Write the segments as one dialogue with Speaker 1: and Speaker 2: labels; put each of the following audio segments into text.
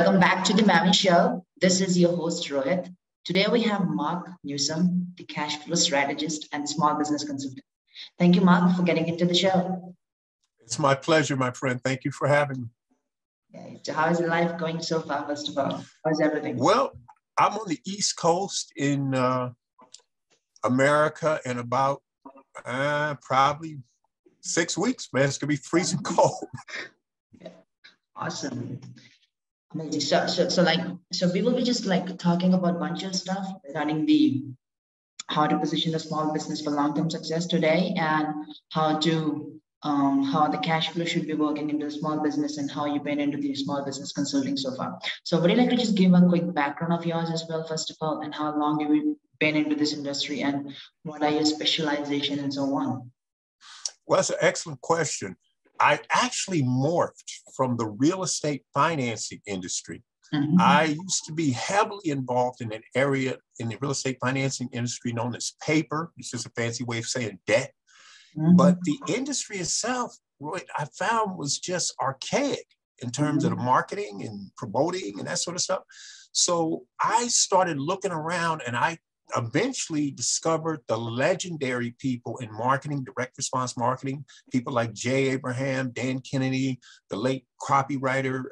Speaker 1: Welcome back to the Maven Show. This is your host, Rohit. Today we have Mark Newsome, the cash flow strategist and small business consultant. Thank you, Mark, for getting into the show.
Speaker 2: It's my pleasure, my friend. Thank you for having me.
Speaker 1: Okay, so how is your life going so far, first of all? How's everything?
Speaker 2: Well, I'm on the East Coast in America in about probably 6 weeks, man. It's going to be freezing cold.
Speaker 1: Yeah. Awesome. Amazing. So we will be just like talking about a bunch of stuff regarding the how to position a small business for long-term success today, and how the cash flow should be working into the small business, and how you've been into the small business consulting so far. So would you like to just give a quick background of yours as well, first of all, and how long you've been into this industry, and what are your specialization and so on?
Speaker 2: Well, that's an excellent question. I actually morphed from the real estate financing industry. Mm-hmm. I used to be heavily involved in an area in the real estate financing industry known as paper. It's just a fancy way of saying debt. Mm-hmm. But the industry itself, Roy, I found was just archaic in terms of the marketing and promoting and that sort of stuff. So I started looking around, and I eventually discovered the legendary people in marketing, direct response marketing, people like Jay Abraham, Dan Kennedy, the late copywriter,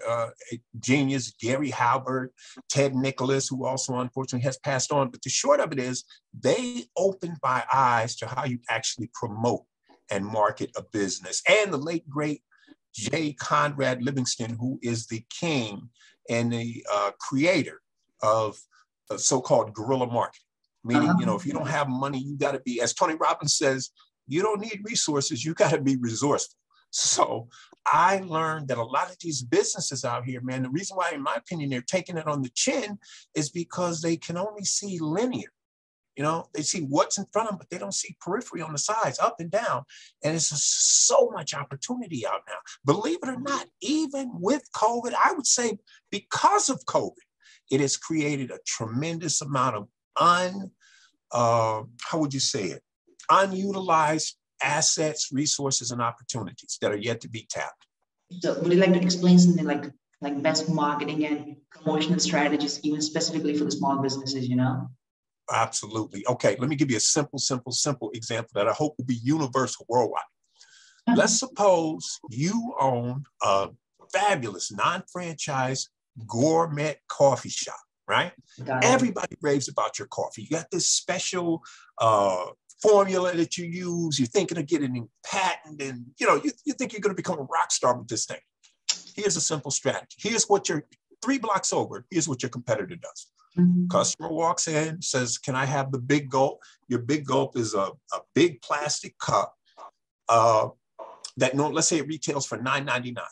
Speaker 2: genius, Gary Halbert, Ted Nicholas, who also unfortunately has passed on. But the short of it is, they opened my eyes to how you actually promote and market a business. And the late, great J. Conrad Livingston, who is the king and the creator of so-called guerrilla marketing. Meaning, you know, if you don't have money, you got to be, as Tony Robbins says, you don't need resources, you got to be resourceful. So I learned that a lot of these businesses out here, man, the reason why, in my opinion, they're taking it on the chin is because they can only see linear. You know, they see what's in front of them, but they don't see periphery on the sides, up and down. And it's so much opportunity out now. Believe it or not, even with COVID, I would say because of COVID, it has created a tremendous amount of unutilized assets, resources, and opportunities that are yet to be tapped.
Speaker 1: So would you like to explain something like best marketing and promotional strategies, even specifically for the small businesses, you know?
Speaker 2: Absolutely. Okay, let me give you a simple example that I hope will be universal worldwide. Let's suppose you own a fabulous non-franchise gourmet coffee shop. Right? Everybody raves about your coffee. You got this special formula that you use. You're thinking of getting a patent, and you know you think you're going to become a rock star with this thing. Here's a simple strategy. Here's what your 3 blocks over. Here's what your competitor does. Mm-hmm. Customer walks in, says, "Can I have the big gulp?" Your big gulp is a big plastic cup that let's say it retails for $9.99.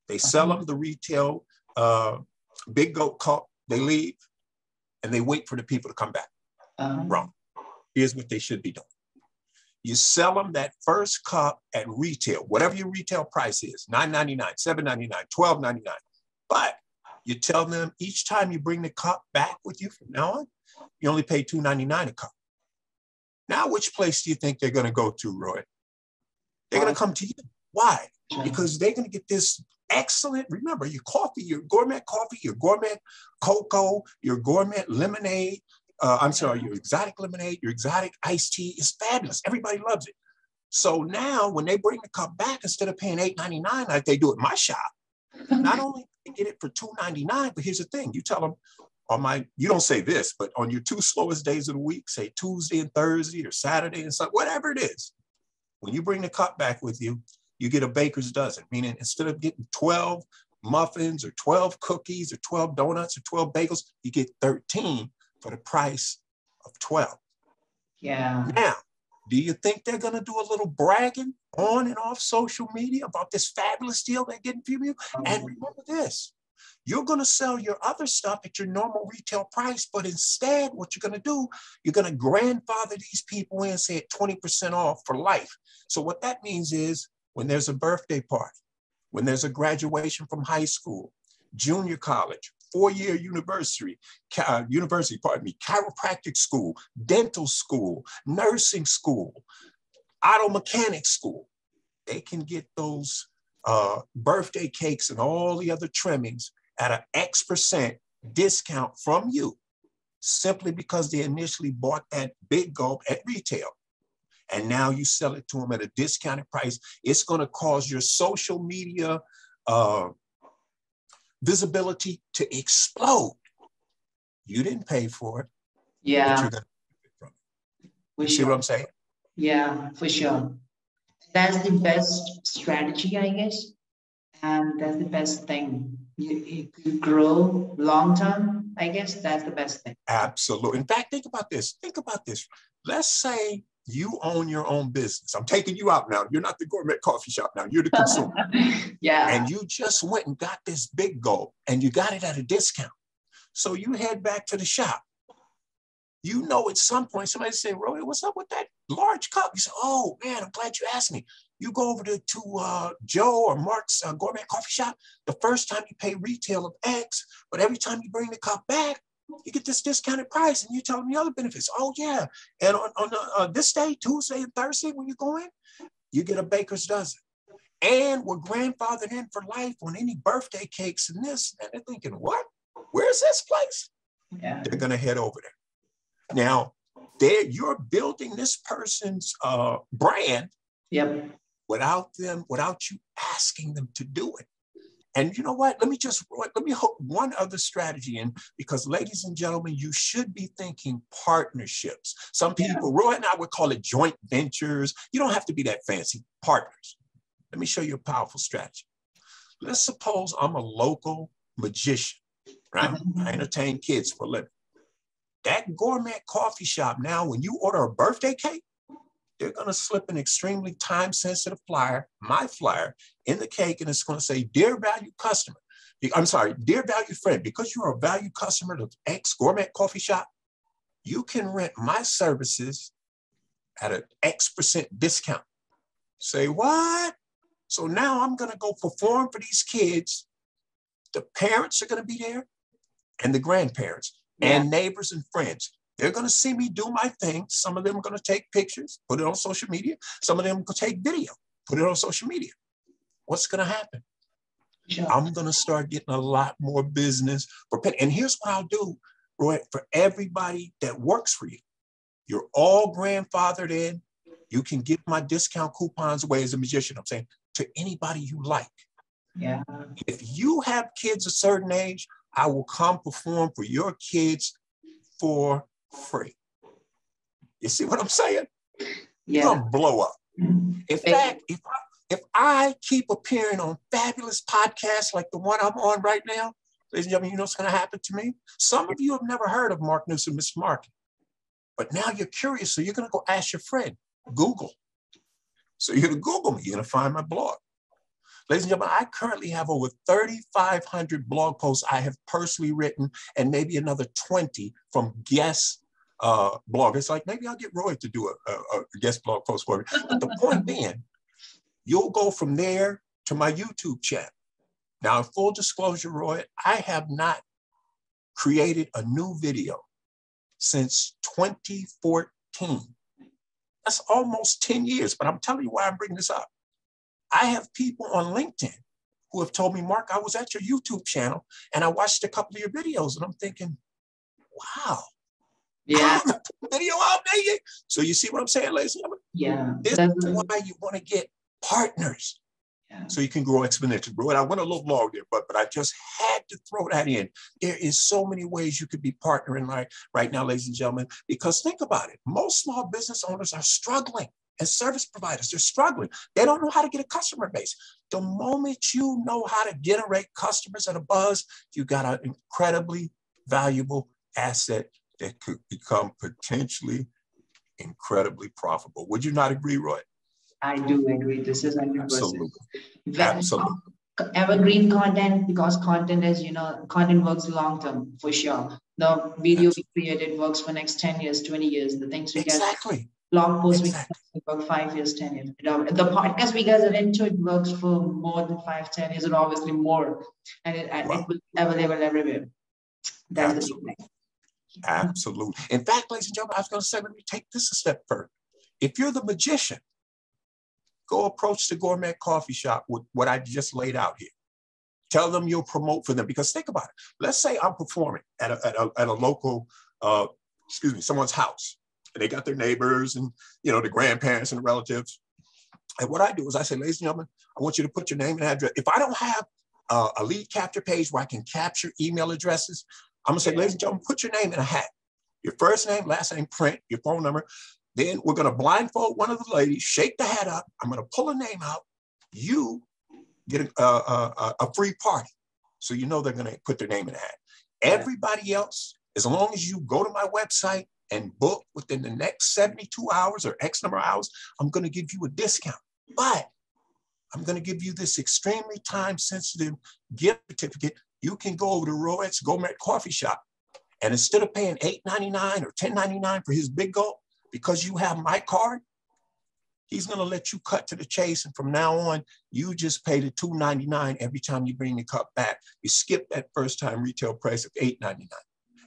Speaker 2: They sell them the retail big gulp cup. They leave and they wait for the people to come back. Wrong. Here's what they should be doing. You sell them that first cup at retail, whatever your retail price is, $9.99, $7.99, $12.99. But you tell them each time you bring the cup back with you from now on, you only pay $2.99 a cup. Now, which place do you think they're going to go to, Roy? They're going to come to you. Why? Because they're going to get this excellent, remember, your coffee, your gourmet coffee, your gourmet cocoa, your gourmet lemonade, your exotic lemonade, your exotic iced tea is fabulous. Everybody loves it. So now when they bring the cup back, instead of paying $8.99 like they do at my shop, not only do they get it for $2.99, but here's the thing. You tell them, you don't say this, but on your 2 slowest days of the week, say Tuesday and Thursday or Saturday and Sunday, whatever it is, when you bring the cup back with you, you get a baker's dozen, meaning instead of getting 12 muffins or 12 cookies or 12 donuts or 12 bagels, you get 13 for the price of 12.
Speaker 1: Yeah.
Speaker 2: Now, do you think they're going to do a little bragging on and off social media about this fabulous deal they're getting from you? And remember this, you're going to sell your other stuff at your normal retail price, but instead what you're going to do, you're going to grandfather these people in, say at 20% off for life. So what that means is, when there's a birthday party, when there's a graduation from high school, junior college, 4-year university, chiropractic school, dental school, nursing school, auto mechanic school, they can get those birthday cakes and all the other trimmings at an X% discount from you simply because they initially bought that big gulp at retail. And now you sell it to them at a discounted price. It's going to cause your social media visibility to explode. You didn't pay for it,
Speaker 1: Yeah.
Speaker 2: but you're going to benefit from it. You see what I'm saying?
Speaker 1: Yeah, for sure. That's the best strategy, I guess. And that's the best thing. You grow long term, I guess that's the best thing.
Speaker 2: Absolutely. In fact, think about this. Think about this. Let's say you own your own business. I'm taking you out now. You're not the gourmet coffee shop now. You're the consumer.
Speaker 1: Yeah.
Speaker 2: And you just went and got this big gulp and you got it at a discount. So you head back to the shop. You know, at some point, somebody say, Roy, what's up with that large cup? You say, oh, man, I'm glad you asked me. You go over to Joe or Mark's gourmet coffee shop. The first time you pay retail of X, but every time you bring the cup back, you get this discounted price and you tell them the other benefits. Oh, yeah. And on this day, Tuesday and Thursday, when you go in, you get a baker's dozen. And we're grandfathered in for life on any birthday cakes and this. And they're thinking, what? Where's this place?
Speaker 1: Yeah.
Speaker 2: They're going to head over there. Now, you're building this person's brand.
Speaker 1: Yep.
Speaker 2: Without you asking them to do it. And you know what? Let me hook one other strategy in, because ladies and gentlemen, you should be thinking partnerships. Some people, Roy and I would call it joint ventures. You don't have to be that fancy. Partners. Let me show you a powerful strategy. Let's suppose I'm a local magician, right? I entertain kids for a living. That gourmet coffee shop now, when you order a birthday cake, they're going to slip an extremely time-sensitive flyer, my flyer, in the cake, and it's going to say, dear value customer, dear value friend, because you're a value customer of X gourmet coffee shop, you can rent my services at an X% discount. Say, what? So now I'm going to go perform for these kids. The parents are going to be there, and the grandparents, and neighbors and friends. They're going to see me do my thing. Some of them are going to take pictures, put it on social media. Some of them will take video, put it on social media. What's going to happen? Sure. I'm going to start getting a lot more business. And here's what I'll do, Roy, for everybody that works for you. You're all grandfathered in. You can give my discount coupons away as a magician. I'm saying to anybody you like.
Speaker 1: Yeah.
Speaker 2: If you have kids a certain age, I will come perform for your kids for free. You see what I'm saying? You're gonna blow up. In fact, if I keep appearing on fabulous podcasts like the one I'm on right now, ladies and gentlemen, you know what's gonna happen to me? Some of you have never heard of Mark Newsome, Mr. Marketing, but now you're curious, so you're gonna go ask your friend, Google. So you're gonna Google me, you're gonna find my blog. Ladies and gentlemen, I currently have over 3,500 blog posts I have personally written, and maybe another 20 from guest bloggers. Like maybe I'll get Roy to do a guest blog post for me. But the point being, you'll go from there to my YouTube channel. Now, in full disclosure, Roy, I have not created a new video since 2014. That's almost 10 years, but I'm telling you why I'm bringing this up. I have people on LinkedIn who have told me, Mark, I was at your YouTube channel and I watched a couple of your videos and I'm thinking, wow. Yeah. Video out there. So you see what I'm saying, ladies and gentlemen? Yeah. This is why you want to get partners. Yeah. So you can grow exponentially, bro. And I went a little long there, but I just had to throw that in. There is so many ways you could be partnering right now, ladies and gentlemen, because think about it. Most small business owners are struggling. And service providers, they're struggling. They don't know how to get a customer base. The moment you know how to generate customers at a buzz, you got an incredibly valuable asset that could become potentially incredibly profitable. Would you not agree, Roy? I do agree. This is 100%. Absolutely. Absolutely.
Speaker 1: Evergreen content, because content is, content works long term for sure. The video we created works for next 10 years, 20 years. The things we get. Exactly. Blog posts we work 5 years, 10 years. The podcast we guys are into, it works for more than 5, 10 years, or obviously more. And it will be available everywhere. That's absolutely. The big thing.
Speaker 2: Absolutely. In fact, ladies and gentlemen, I was going to say, let me take this a step further. If you're the magician, go approach the gourmet coffee shop with what I just laid out here. Tell them you'll promote for them, because think about it. Let's say I'm performing at a local, someone's house, and they got their neighbors and, the grandparents and the relatives. And what I do is I say, ladies and gentlemen, I want you to put your name and address. If I don't have a lead capture page where I can capture email addresses, I'm gonna say, ladies and gentlemen, put your name in a hat. Your first name, last name, print, your phone number. Then we're gonna blindfold one of the ladies, shake the hat up. I'm gonna pull a name out. You get a free party. So they're gonna put their name in a hat. Everybody else, as long as you go to my website and book within the next 72 hours or X number of hours, I'm gonna give you a discount. But I'm gonna give you this extremely time-sensitive gift certificate. You can go over to Roet's Gourmet Coffee Shop, and instead of paying $8.99 or $10.99 for his big gulp, because you have my card, he's gonna let you cut to the chase. And from now on, you just pay the $2.99 every time you bring the cup back. You skip that first time retail price of $8.99.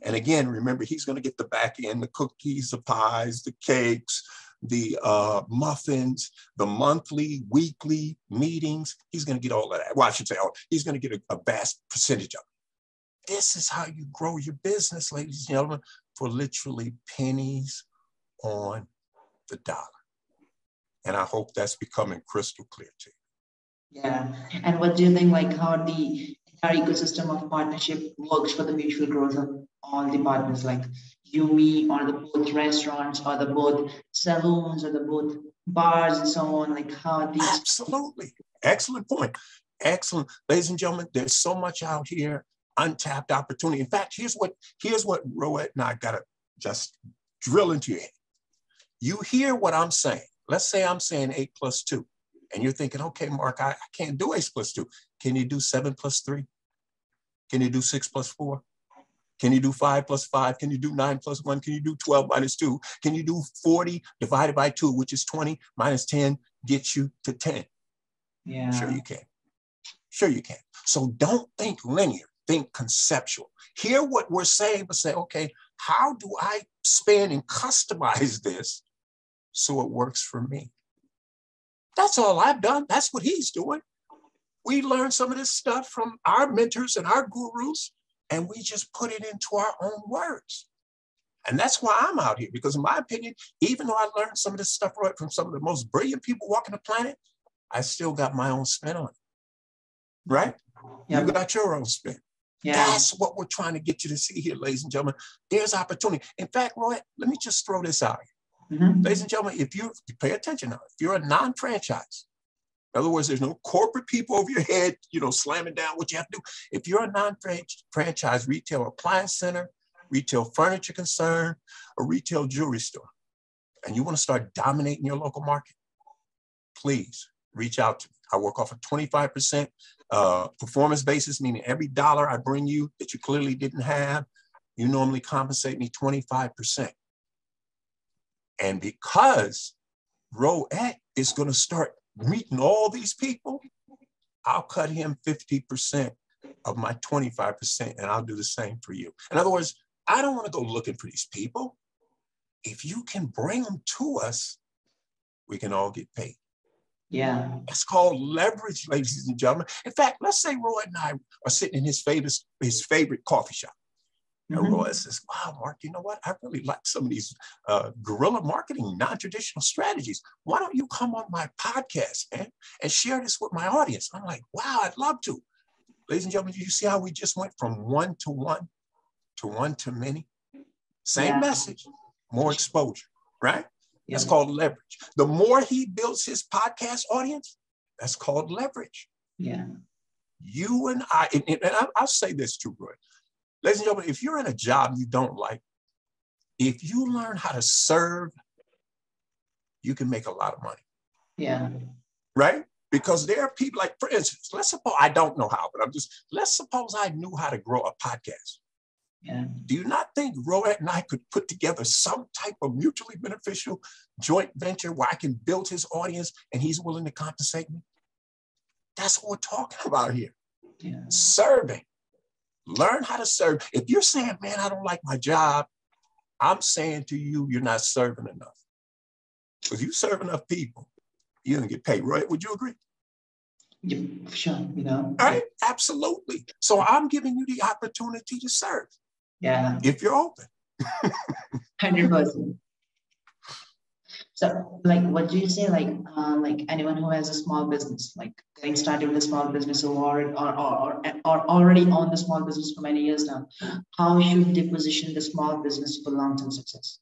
Speaker 2: And again, remember, he's gonna get the back end, the cookies, the pies, the cakes, the muffins, the monthly, weekly meetings. He's gonna get all of that. Well, I should say, he's gonna get a vast percentage of it. This is how you grow your business, ladies and gentlemen, for literally pennies on the dollar. And I hope that's becoming crystal clear to you.
Speaker 1: Yeah. And what do you think, how the entire ecosystem of partnership works for the mutual growth of all the partners, like you, me, or the both restaurants, or the both saloons, or the both bars, and so on, how these...
Speaker 2: Absolutely. Excellent point. Excellent. Ladies and gentlemen, there's so much out here, untapped opportunity. In fact, here's what Roet and I gotta just drill into your head. You hear what I'm saying. Let's say I'm saying 8 + 2. And you're thinking, okay, Mark, I can't do 8 + 2. Can you do 7 + 3? Can you do 6 + 4? Can you do 5 + 5? Can you do 9 + 1? Can you do 12 - 2? Can you do 40 divided by 2, which is 20, minus 10 gets you to 10?
Speaker 1: Yeah.
Speaker 2: Sure you can. Sure you can. So don't think linear, think conceptual. Hear what we're saying, but say, okay, how do I spin and customize this so it works for me? That's all I've done. That's what he's doing. We learned some of this stuff from our mentors and our gurus, and we just put it into our own words. And that's why I'm out here, because in my opinion, even though I learned some of this stuff right from some of the most brilliant people walking the planet, I still got my own spin on it, right? Yep. You got your own spin. Yeah. That's what we're trying to get you to see here, ladies and gentlemen. There's opportunity. In fact, Roy, let me just throw this out here. Mm-hmm. Ladies and gentlemen, if you pay attention now, if you're a non-franchise, in other words, there's no corporate people over your head, slamming down what you have to do. If you're a non-franchise retail appliance center, retail furniture concern, a retail jewelry store, and you want to start dominating your local market, please reach out to me. I work off a 25% performance basis, meaning every dollar I bring you that you clearly didn't have, you normally compensate me 25%. And because Roet is going to start meeting all these people, I'll cut him 50% of my 25%, and I'll do the same for you. In other words, I don't want to go looking for these people. If you can bring them to us, we can all get paid.
Speaker 1: Yeah.
Speaker 2: That's called leverage, ladies and gentlemen. In fact, let's say Roy and I are sitting in his favorite coffee shop. And Roy says, wow, Mark, you know what? I really like some of these guerrilla marketing, non-traditional strategies. Why don't you come on my podcast, man, and share this with my audience? I'm like, wow, I'd love to. Ladies and gentlemen, you see how we just went from one to one to one to many? Same message, more exposure, right? That's called leverage. The more he builds his podcast audience, that's called leverage.
Speaker 1: Yeah.
Speaker 2: You and I, and I'll say this too, Roy. Ladies and gentlemen, if you're in a job you don't like, if you learn how to serve, you can make a lot of money.
Speaker 1: Yeah.
Speaker 2: Right? Because there are people like, for instance, let's suppose, I don't know how, but let's suppose I knew how to grow a podcast.
Speaker 1: Yeah.
Speaker 2: Do you not think Roet and I could put together some type of mutually beneficial joint venture where I can build his audience and he's willing to compensate me? That's what we're talking about here.
Speaker 1: Yeah.
Speaker 2: Serving. Learn how to serve. If you're saying, man, I don't like my job, I'm saying to you, you're not serving enough. If you serve enough people, you're going to get paid. Roy, would you agree?
Speaker 1: Yeah, sure, you know.
Speaker 2: All right, absolutely. So I'm giving you the opportunity to serve.
Speaker 1: Yeah.
Speaker 2: If you're open.
Speaker 1: 100%. So, like, what do you say, like anyone who has a small business, like getting started with a small business or already on the small business for many years now, how should they position the small business for long-term success?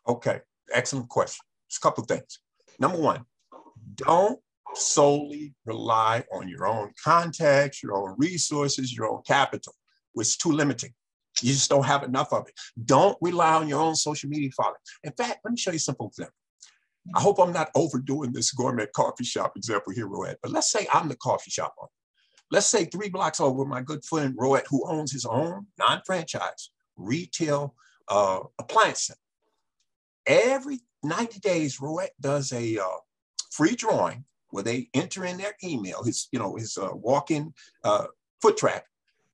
Speaker 2: Okay, excellent question. There's a couple of things. Number one, don't solely rely on your own contacts, your own resources, your own capital, which is too limiting. You just don't have enough of it. Don't rely on your own social media following. In fact, let me show you a simple example. I hope I'm not overdoing this gourmet coffee shop example here, Roet, but let's say I'm the coffee shop owner. Let's say 3 blocks over, my good friend Roet, who owns his own non-franchise retail appliance center. Every 90 days, Roet does a free drawing where they enter in their email, his walk-in foot track,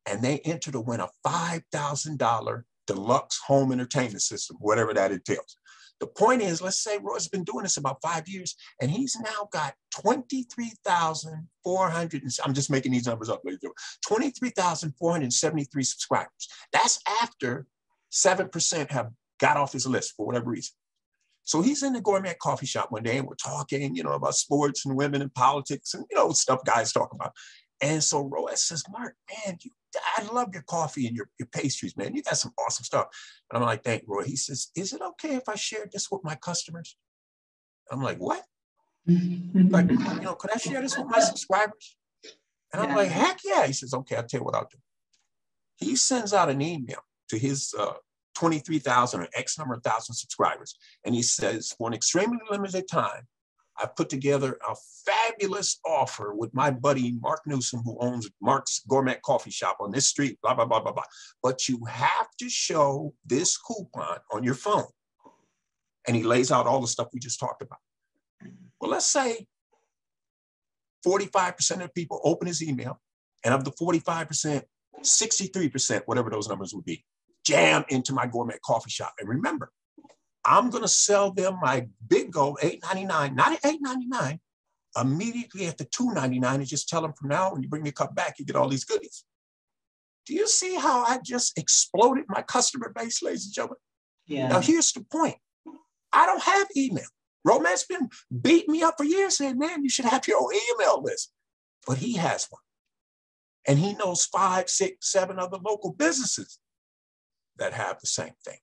Speaker 2: and they enter to win a $5,000 deluxe home entertainment system, whatever that entails. The point is, let's say Roy's been doing this about 5 years, and he's now got 23,400, I'm just making these numbers up, 23,473 subscribers. That's after 7% have got off his list for whatever reason. So he's in the gourmet coffee shop one day, and we're talking, about sports and women and politics and, stuff guys talk about. And so Roy says, Mark, man, I love your coffee and your pastries, man. You got some awesome stuff. And I'm like, thank Roy. He says, is it okay if I share this with my customers? I'm like, what? Like, could I share this with my subscribers? And I'm like, heck yeah. He says, okay, I'll tell you what I'll do. He sends out an email to his 23,000 or X number of thousand subscribers. And he says, for an extremely limited time, I put together a fabulous offer with my buddy, Mark Newsome, who owns Mark's Gourmet Coffee Shop on this street, blah, blah, blah, blah, blah. But you have to show this coupon on your phone. And he lays out all the stuff we just talked about. Well, let's say 45% of the people open his email, and of the 45%, 63%, whatever those numbers would be, jam into my gourmet coffee shop. And remember, I'm going to sell them my big goal, $8.99, not at $8.99, immediately at the $2.99, and just tell them from now, when you bring your cup back, you get all these goodies. Do you see how I just exploded my customer base, ladies and gentlemen?
Speaker 1: Yeah.
Speaker 2: Now, here's the point. I don't have email. Roman's been beating me up for years saying, man, you should have your own email list. But he has one. And he knows 5, 6, 7 other local businesses that have the same thing.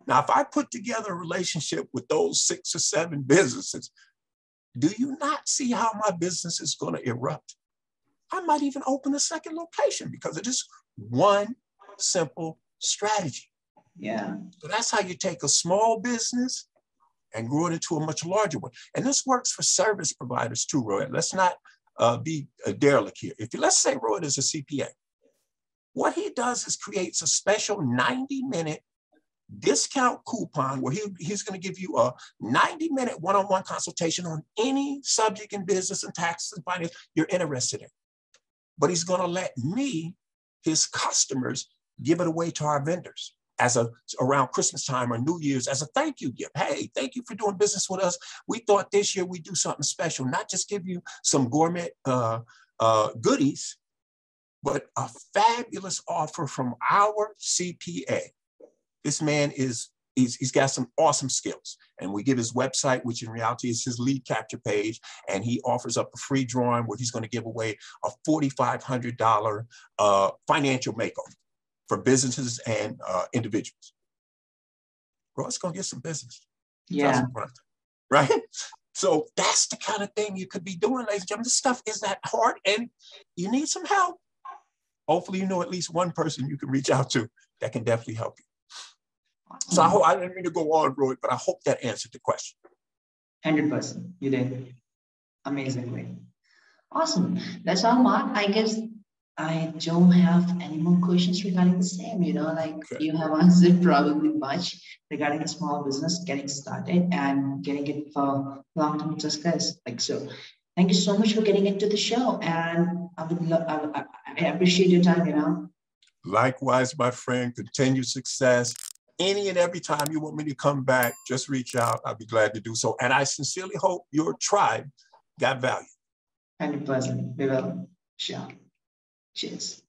Speaker 2: Now, if I put together a relationship with those 6 or 7 businesses, do you not see how my business is going to erupt? I might even open a second location because of this one simple strategy.
Speaker 1: Yeah.
Speaker 2: So that's how you take a small business and grow it into a much larger one. And this works for service providers too, Roy. Let's not be a derelict here. Let's say Roy is a CPA. What he does is creates a special 90-minute discount coupon where he's going to give you a 90-minute one-on-one consultation on any subject in business and taxes and finance you're interested in. But he's going to let me, his customers, give it away to our vendors around Christmas time or New Year's as a thank you gift. Hey, thank you for doing business with us. We thought this year we'd do something special, not just give you some gourmet goodies, but a fabulous offer from our CPA. This man he's got some awesome skills. And we give his website, which in reality is his lead capture page. And he offers up a free drawing where he's going to give away a $4,500 financial makeover for businesses and individuals. Bro, it's going to get some business.
Speaker 1: Yeah.
Speaker 2: Right? So that's the kind of thing you could be doing, ladies and gentlemen. This stuff is that hard and you need some help. Hopefully, you know at least one person you can reach out to that can definitely help you. So I didn't mean to go on, Roy, but I hope that answered the question.
Speaker 1: 100%. You did. Amazingly. Awesome. That's all, Mark. I guess I don't have any more questions regarding the same. You have answered probably much regarding a small business getting started and getting it for long-term success. So thank you so much for getting into the show. And I appreciate your time,
Speaker 2: Likewise, my friend, continued success. Any and every time you want me to come back, just reach out. I'll be glad to do so. And I sincerely hope your tribe got value.
Speaker 1: 100%. We will. Sure. Cheers.